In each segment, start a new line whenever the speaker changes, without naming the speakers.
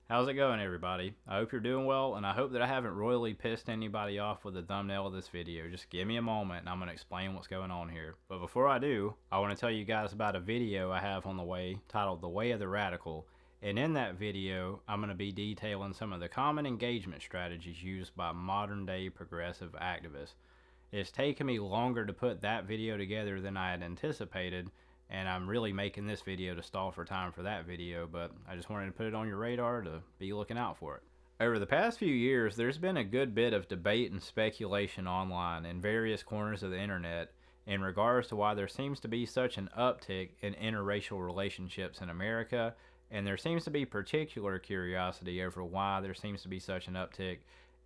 How's it going, everybody? I hope you're doing well, and I hope that I haven't royally pissed anybody off with the thumbnail of this video. Just give me a moment and I'm going to explain what's going on here. But before I do, I want to tell you guys about a video I have on the way titled The Way of the Radical. And in that video, I'm going to be detailing some of the common engagement strategies used by modern day progressive activists. It's taken me longer to put that video together than I had anticipated, and I'm really making this video to stall for time for that video, but I just wanted to put it on your radar to be looking out for it. Over the past few years, there's been a good bit of debate and speculation online in various corners of the internet in regards to why there seems to be such an uptick in interracial relationships in America, and there seems to be particular curiosity over why there seems to be such an uptick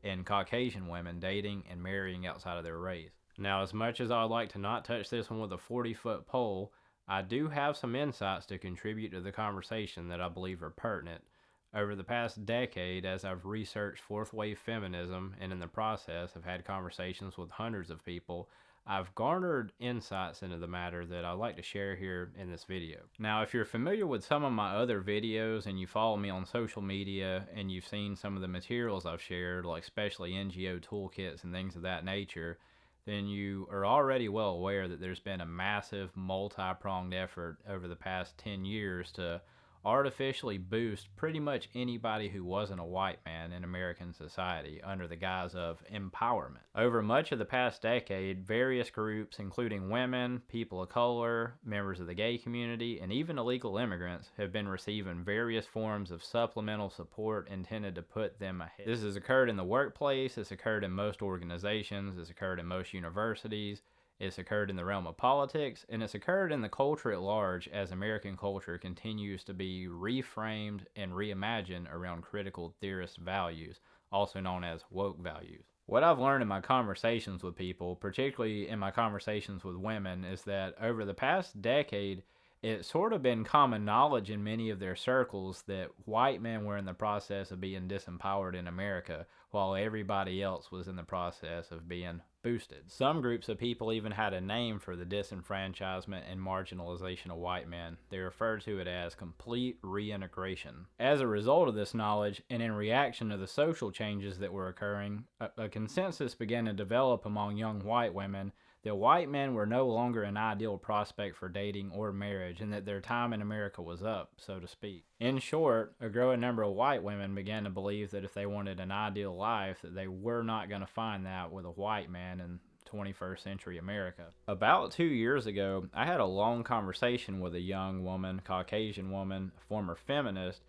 in Caucasian women dating and marrying outside of their race. Now, as much as I'd like to not touch this one with a 40-foot pole, I do have some insights to contribute to the conversation that I believe are pertinent. Over the past decade, as I've researched fourth wave feminism and in the process have had conversations with hundreds of people, I've garnered insights into the matter that I'd like to share here in this video. Now, if you're familiar with some of my other videos and you follow me on social media and you've seen some of the materials I've shared, like especially NGO toolkits and things of that nature, then you are already well aware that there's been a massive multi-pronged effort over the past 10 years to artificially boost pretty much anybody who wasn't a white man in American society under the guise of empowerment. Over much of the past decade, various groups, including women, people of color, members of the gay community, and even illegal immigrants, have been receiving various forms of supplemental support intended to put them ahead. This has occurred in the workplace, it's occurred in most organizations, it's occurred in most universities, it's occurred in the realm of politics, and it's occurred in the culture at large as American culture continues to be reframed and reimagined around critical theorist values, also known as woke values. What I've learned in my conversations with people, particularly in my conversations with women, is that over the past decade, it's sort of been common knowledge in many of their circles that white men were in the process of being disempowered in America, while everybody else was in the process of being boosted. Some groups of people even had a name for the disenfranchisement and marginalization of white men. They referred to it as complete reintegration. As a result of this knowledge, and in reaction to the social changes that were occurring, a consensus began to develop among young white women that white men were no longer an ideal prospect for dating or marriage, and that their time in America was up, so to speak. In short, a growing number of white women began to believe that if they wanted an ideal life, that they were not going to find that with a white man in 21st century America. About 2 years ago, I had a long conversation with a young woman, Caucasian woman, former feminist,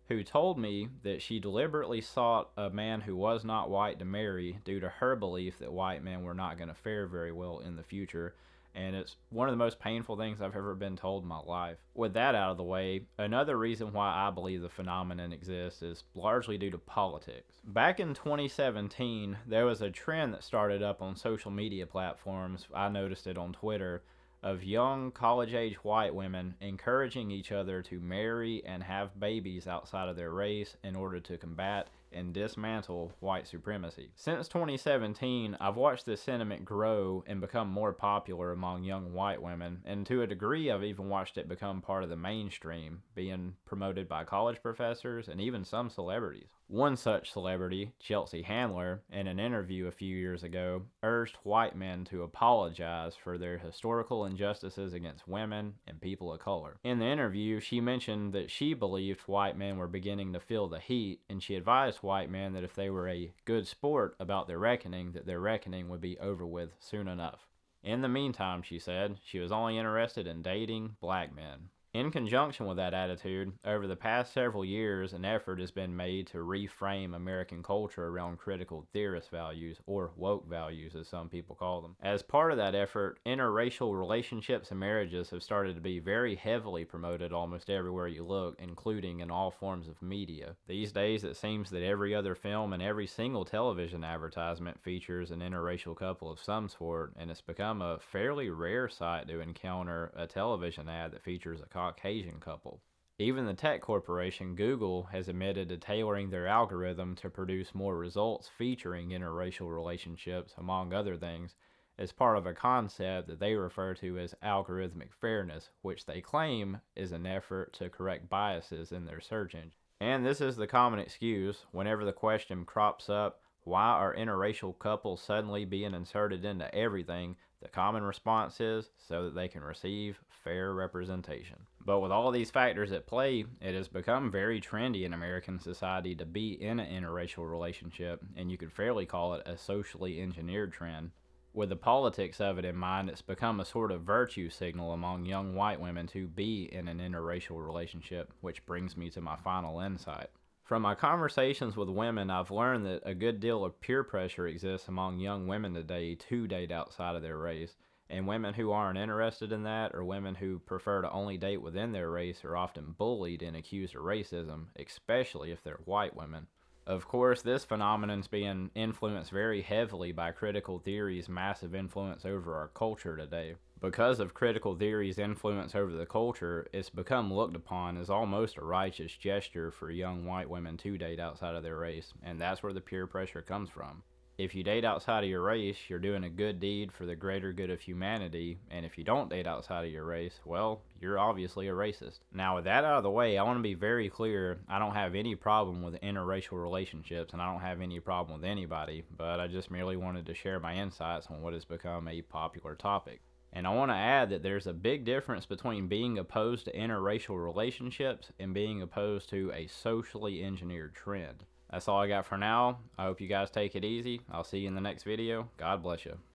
who told me that she deliberately sought a man who was not white to marry due to her belief that white men were not going to fare very well in the future. And it's one of the most painful things I've ever been told in my life. With that out of the way, another reason why I believe the phenomenon exists is largely due to politics. Back in 2017, there was a trend that started up on social media platforms. I noticed it on Twitter, of young college-age white women encouraging each other to marry and have babies outside of their race in order to combat and dismantle white supremacy. Since 2017, I've watched this sentiment grow and become more popular among young white women, and to a degree I've even watched it become part of the mainstream, being promoted by college professors and even some celebrities. One such celebrity, Chelsea Handler, in an interview a few years ago, urged white men to apologize for their historical injustices against women and people of color. In the interview, she mentioned that she believed white men were beginning to feel the heat, and she advised white men that if they were a good sport about their reckoning, that their reckoning would be over with soon enough. In the meantime, she said, she was only interested in dating black men. In conjunction with that attitude, over the past several years, an effort has been made to reframe American culture around critical theorist values, or woke values as some people call them. As part of that effort, interracial relationships and marriages have started to be very heavily promoted almost everywhere you look, including in all forms of media. These days, it seems that every other film and every single television advertisement features an interracial couple of some sort, and it's become a fairly rare sight to encounter a television ad that features a Caucasian couple. Even the tech corporation Google has admitted to tailoring their algorithm to produce more results featuring interracial relationships, among other things, as part of a concept that they refer to as algorithmic fairness, which they claim is an effort to correct biases in their search engine. And this is the common excuse whenever the question crops up, why are interracial couples suddenly being inserted into everything? The common response is so that they can receive fair representation. But with all these factors at play, it has become very trendy in American society to be in an interracial relationship, and you could fairly call it a socially engineered trend. With the politics of it in mind, it's become a sort of virtue signal among young white women to be in an interracial relationship, which brings me to my final insight. From my conversations with women, I've learned that a good deal of peer pressure exists among young women today to date outside of their race, and women who aren't interested in that or women who prefer to only date within their race are often bullied and accused of racism, especially if they're white women. Of course, this phenomenon is being influenced very heavily by critical theory's massive influence over our culture today. Because of critical theory's influence over the culture, it's become looked upon as almost a righteous gesture for young white women to date outside of their race, and that's where the peer pressure comes from. If you date outside of your race, you're doing a good deed for the greater good of humanity, and if you don't date outside of your race, well, you're obviously a racist. Now, with that out of the way, I want to be very clear, I don't have any problem with interracial relationships, and I don't have any problem with anybody, but I just merely wanted to share my insights on what has become a popular topic. And I want to add that there's a big difference between being opposed to interracial relationships and being opposed to a socially engineered trend. That's all I got for now. I hope you guys take it easy. I'll see you in the next video. God bless you.